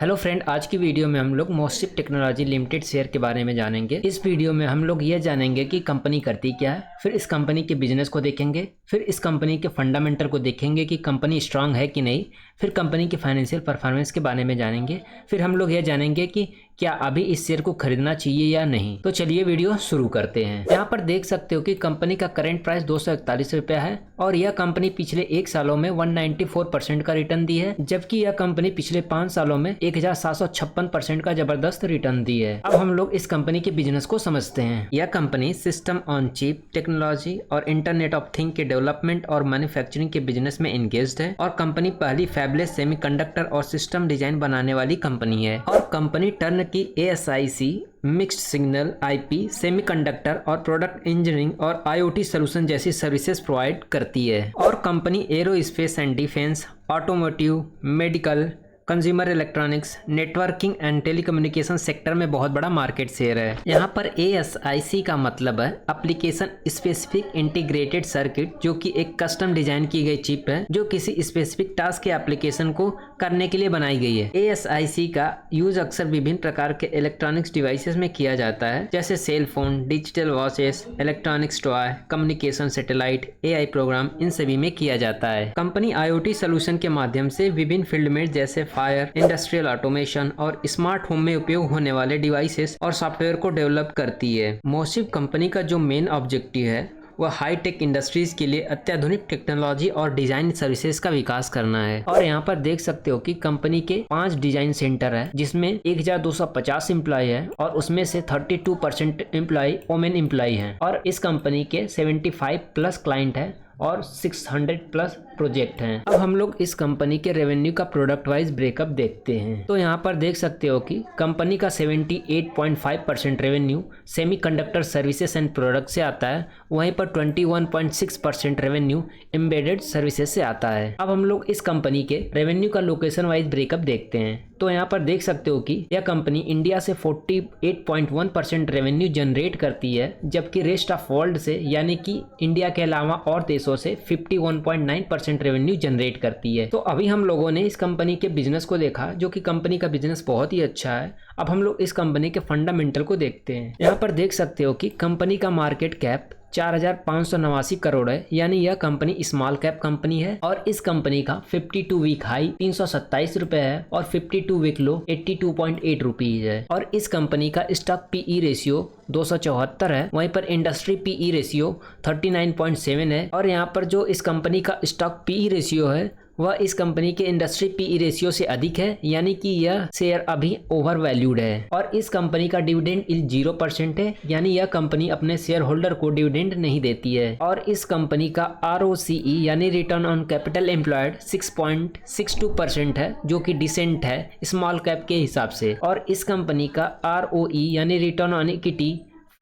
Hello friend, आज की video में हम लोग मोस्टिप टेक्नोलॉजी लिमिटेड शेयर के बारे में जानेंगे। इस वीडियो में हम लोग यह जानेंगे कि कंपनी करती क्या है, फिर इस कंपनी के बिजनेस को देखेंगे, फिर इस कंपनी के फंडामेंटल को देखेंगे कि कंपनी स्ट्रांग है कि नहीं, फिर कंपनी की फाइनेंशियल परफॉर्मेंस के बारे में जानेंगे, फिर हम लोग यह जानेंगे कि क्या अभी इस शेयर को खरीदना चाहिए या नहीं। तो चलिए वीडियो शुरू करते हैं। यहाँ पर देख सकते हो कि कंपनी का करंट प्राइस 241 रुपया है और यह कंपनी पिछले 1 सालों में 194% का रिटर्न दी है, जबकि यह कंपनी पिछले 5 सालों में 1756% का जबरदस्त रिटर्न दी है। अब हम लोग इस कंपनी के बिजनेस को समझते हैं। यह company system on chip technology और इंटरनेट ऑफ थिंग के डेवलपमेंट और मैन्युफैक्चरिंग के बिजनेस में एंगेज्ड है और कंपनी पहली फैबलेस सेमीकंडक्टर और सिस्टम डिजाइन बनाने वाली कंपनी है और कंपनी टर्न की ASIC mixed signal IP semiconductor और प्रोडक्ट इंजीनियरिंग और IoT सोल्यूशन जैसी सर्विसेज प्रोवाइड करती है और company aerospace and defence, automotive, medical, consumer electronics, networking and telecommunication sector में बहुत बड़ा मार्केट शेयर है। यहाँ पर ASIC का मतलब है एप्लीकेशन स्पेसिफिक इंटीग्रेटेड सर्किट, जो कि एक कस्टम डिजाइन की गई चिप है जो किसी स्पेसिफिक टास्क के एप्लीकेशन को करने के लिए बनाई गई है। ASIC का यूज अक्सर विभिन्न प्रकार के इलेक्ट्रॉनिक्स डिवाइसेस में किया जाता है, जैसे cell phone, digital watches, electronics toy, communication satellite, AI program, इन सभी में किया जाता है। कंपनी IoT सोल्यूशन के माध्यम से विभिन्न फील्ड में जैसे फायर, इंडस्ट्रियल ऑटोमेशन और स्मार्ट होम में उपयोग होने वाले डिवाइसेस और सॉफ्टवेयर को डेवलप करती है। मोसिप कंपनी का जो मेन ऑब्जेक्टिव है वह हाई टेक इंडस्ट्रीज के लिए अत्याधुनिक टेक्नोलॉजी और डिजाइन सर्विसेज का विकास करना है। और यहाँ पर देख सकते हो कि कंपनी के 5 डिजाइन सेंटर है, जिसमें 1250 एम्प्लॉय है और उसमें से 32% एम्प्लॉय वोमेन एम्प्लॉय है और इस कंपनी के 75 प्लस क्लाइंट है और 600 प्लस प्रोजेक्ट हैं। अब हम लोग इस कंपनी के रेवेन्यू का प्रोडक्ट वाइज ब्रेकअप देखते हैं। तो यहाँ पर देख सकते हो कि कंपनी का 78.5% revenue semiconductor services and product से आता है, वहीं पर 21.6% रेवेन्यू एम्बेडेड सर्विसेज से आता है। अब हम लोग इस कंपनी के रेवेन्यू का लोकेशन वाइज ब्रेकअप देखते हैं। तो यहाँ पर देख सकते हो कि यह कंपनी इंडिया से 48.1% रेवेन्यू जनरेट करती है, जबकि रेस्ट ऑफ वर्ल्ड से यानी कि इंडिया के अलावा और देशों से 51.9% रेवेन्यू जनरेट करती है। तो अभी हम लोगों ने इस कंपनी के बिजनेस को देखा, जो कि कंपनी का बिजनेस बहुत ही अच्छा है। अब हम लोग इस कंपनी के फंडामेंटल को देखते हैं। यहाँ पर देख सकते हो कि कंपनी का मार्केट कैप 4589 करोड़ है, यानी यह कंपनी स्मॉल कैप कंपनी है और इस कंपनी का 52 वीक हाई 327 रुपए है और 52 वीक लो 82.8 रुपीज है और इस कंपनी का स्टॉक PE रेशियो 274 है, वहीं पर इंडस्ट्री PE रेशियो 39.7 है और यहाँ पर जो इस कंपनी का स्टॉक PE रेशियो है वह इस कंपनी के इंडस्ट्री PE रेशियो से अधिक है, यानी कि यह शेयर अभी ओवर वैल्यूड है और इस कंपनी का डिविडेंड 0% है, यानी यह कंपनी अपने शेयर होल्डर को डिविडेंड नहीं देती है और इस कंपनी का ROCE यानी रिटर्न ऑन कैपिटल एम्प्लॉयड 6.62% है, जो कि डिसेंट है स्मॉल कैप के हिसाब से और इस कंपनी का ROE यानी रिटर्न ऑन इक्विटी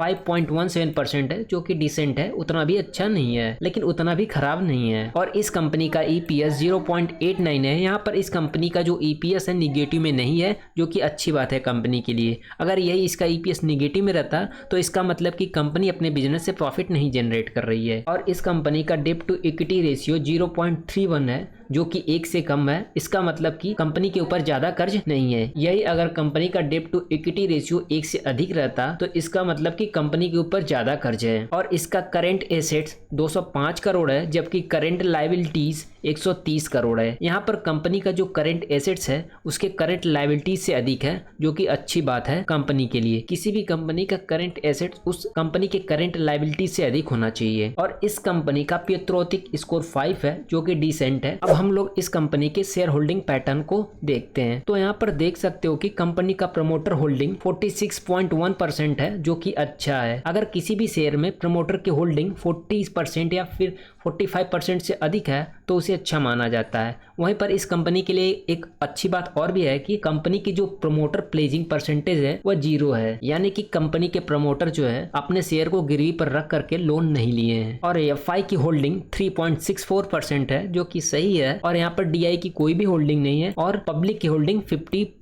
5.17% है, जो कि डिसेंट है, उतना भी अच्छा नहीं है लेकिन उतना भी खराब नहीं है और इस कंपनी का EPS 0.89 है। यहाँ पर इस कंपनी का जो EPS है निगेटिव में नहीं है, जो कि अच्छी बात है कंपनी के लिए। अगर यही इसका EPS निगेटिव में रहता तो इसका मतलब कि कंपनी अपने बिजनेस से प्रॉफिट नहीं जनरेट कर रही है और इस कंपनी का डेट टू इक्विटी रेशियो 0.31 है, जो कि 1 से कम है। इसका मतलब कि कंपनी के ऊपर ज्यादा कर्ज नहीं है। यही अगर कंपनी का डेट टू इक्विटी रेशियो 1 से अधिक रहता तो इसका मतलब कि कंपनी के ऊपर ज्यादा कर्ज है और इसका करंट एसेट्स 205 करोड़ है, जबकि करंट लायबिलिटीज 130 करोड़ है। यहाँ पर कंपनी का जो करंट एसेट्स है उसके करंट लायबिलिटीज से अधिक है, जो कि अच्छी बात है कंपनी के लिए। किसी भी कंपनी का करंट एसेट्स उस कंपनी के करंट लायबिलिटीज से अधिक होना चाहिए और इस कंपनी का पीट्रोटिक स्कोर 5 है, जो कि डिसेंट है। अब हम लोग इस कंपनी के शेयर होल्डिंग पैटर्न को देखते हैं। तो यहाँ पर देख सकते हो कि कंपनी का प्रमोटर होल्डिंग 46.1% है, जो कि अच्छा है। अगर किसी भी शेयर में प्रमोटर की होल्डिंग 40% या फिर 45% से अधिक है तो उसे अच्छा माना जाता है। वहीं पर इस कंपनी के लिए एक अच्छी बात और भी है कि कंपनी की जो प्रमोटर प्लेजिंग परसेंटेज है वह 0 है, यानी कि कंपनी के प्रमोटर जो है अपने शेयर को गिरवी पर रख करके लोन नहीं लिए हैं और FI की होल्डिंग 3.64% है, जो कि सही है और यहाँ पर DI की कोई भी होल्डिंग नहीं है और पब्लिक की होल्डिंग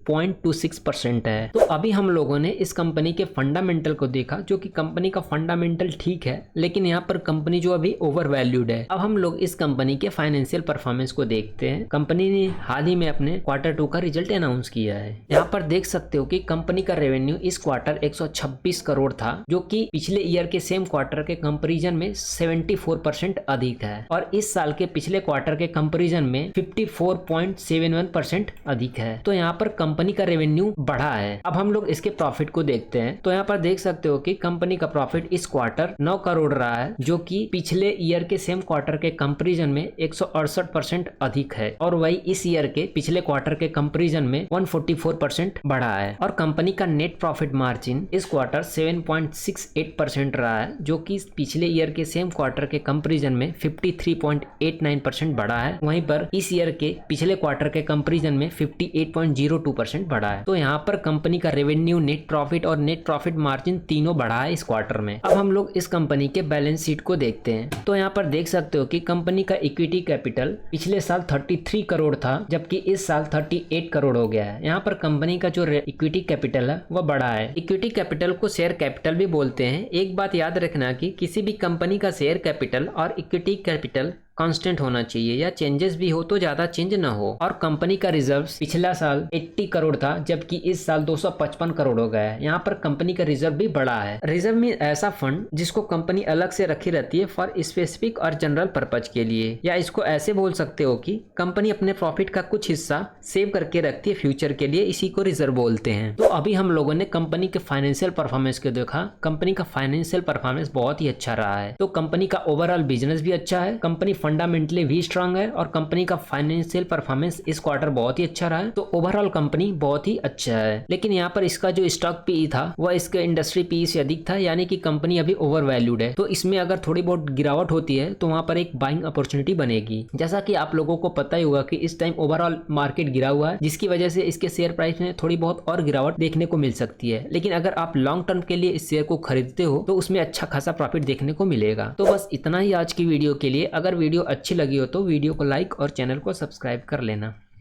0.26% है। तो अभी हम लोगों ने इस कंपनी के फंडामेंटल को देखा, जो कि कंपनी का फंडामेंटल ठीक है, लेकिन यहाँ पर कंपनी जो अभी ओवर वैल्यूड है। अब हम लोग इस कंपनी के फाइनेंशियल परफॉर्मेंस को देखते हैं। कंपनी ने हाल ही में अपने Q2 का रिजल्ट अनाउंस किया है। यहाँ पर देख सकते हो कि कंपनी का रेवेन्यू इस क्वार्टर 126 करोड़ था, जो कि पिछले ईयर के सेम क्वार्टर के कंपैरिजन में 74% अधिक है, और इस साल के पिछले क्वार्टर के कंपैरिजन में 54.71% अधिक है। तो यहाँ पर कंपनी का रेवेन्यू बढ़ा है। अब हम लोग इसके प्रॉफिट को देखते हैं। तो यहाँ पर देख सकते हो कि कंपनी का प्रॉफिट इस क्वार्टर 9 करोड़ रहा है, जो कि पिछले ईयर के सेम क्वार्टर के कंपैरिजन में 168% अधिक है, और वही इस ईयर के पिछले क्वार्टर के कंपैरिजन में 144% बढ़ा है। और कंपनी का नेट प्रॉफिट मार्जिन इस क्वार्टर 7.68% रहा है, जो कि पिछले ईयर के सेम क्वार्टर के कंपैरिजन में 53.89% बढ़ा है। वहीं पर इस ईयर के पिछले क्वार्टर के कंपैरिजन में 58.02% बढ़ा है। तो यहाँ पर कंपनी का रेवेन्यू, नेट प्रॉफिट और नेट प्रॉफिट मार्जिन तीनों बढ़ा है इस क्वार्टर में। अब हम लोग इस कंपनी के बैलेंस शीट को देखते हैं। तो यहाँ पर देख सकते हो कि कंपनी का इक्विटी कैपिटल पिछले साल 33 करोड़ था, जबकि इस साल 38 करोड़ हो गया है। यहाँ पर कंपनी का जो इक्विटी कैपिटल है वह बड़ा है। इक्विटी कैपिटल को शेयर कैपिटल भी बोलते हैं। एक बात याद रखना कि किसी भी कंपनी का शेयर कैपिटल और इक्विटी कैपिटल कांस्टेंट होना चाहिए, या चेंजेस भी हो तो ज्यादा चेंज ना हो। और कंपनी का रिजर्व्स पिछला साल 80 करोड़ था, जबकि इस साल 255 करोड़ हो गया है। यहाँ पर कंपनी का रिजर्व भी बढ़ा है। रिजर्व में ऐसा फंड जिसको कंपनी अलग से रखी रहती है फॉर स्पेसिफिक और जनरल पर्पज के लिए, या इसको ऐसे बोल सकते हो कि कंपनी अपने प्रॉफिट का कुछ हिस्सा सेव करके रखती है फ्यूचर के लिए, इसी को रिजर्व बोलते हैं। तो अभी हम लोगों ने कंपनी के फाइनेंशियल परफॉर्मेंस को देखा। कंपनी का फाइनेंशियल परफॉर्मेंस बहुत ही अच्छा रहा है। तो कंपनी का ओवरऑल बिजनेस भी अच्छा है, कंपनी फंडामेंटली भी स्ट्रांग है, और कंपनी का फाइनेंशियल परफॉर्मेंस इस क्वार्टर बहुत ही अच्छा रहा है। तो ओवरऑल कंपनी बहुत ही अच्छा है। लेकिन यहाँ पर इसका जो स्टॉक पीई था वह इसके इंडस्ट्री पीई से अधिक था, यानी कि कंपनी अभी ओवर वैल्यूड है। तो इसमें अगर थोड़ी बहुत गिरावट होती है तो वहां पर एक बाइंग अपॉर्चुनिटी बनेगी। जैसा कि आप लोगों को पता ही होगा कि इस टाइम ओवरऑल मार्केट गिरा हुआ है, जिसकी वजह से इसके शेयर प्राइस में थोड़ी बहुत और गिरावट देखने को मिल सकती है। लेकिन अगर आप लॉन्ग टर्म के लिए इस शेयर को खरीदते हो तो उसमें अच्छा खासा प्रॉफिट देखने को मिलेगा। तो बस इतना ही आज की वीडियो के लिए। अगर वीडियो अच्छी लगी हो तो वीडियो को लाइक और चैनल को सब्सक्राइब कर लेना।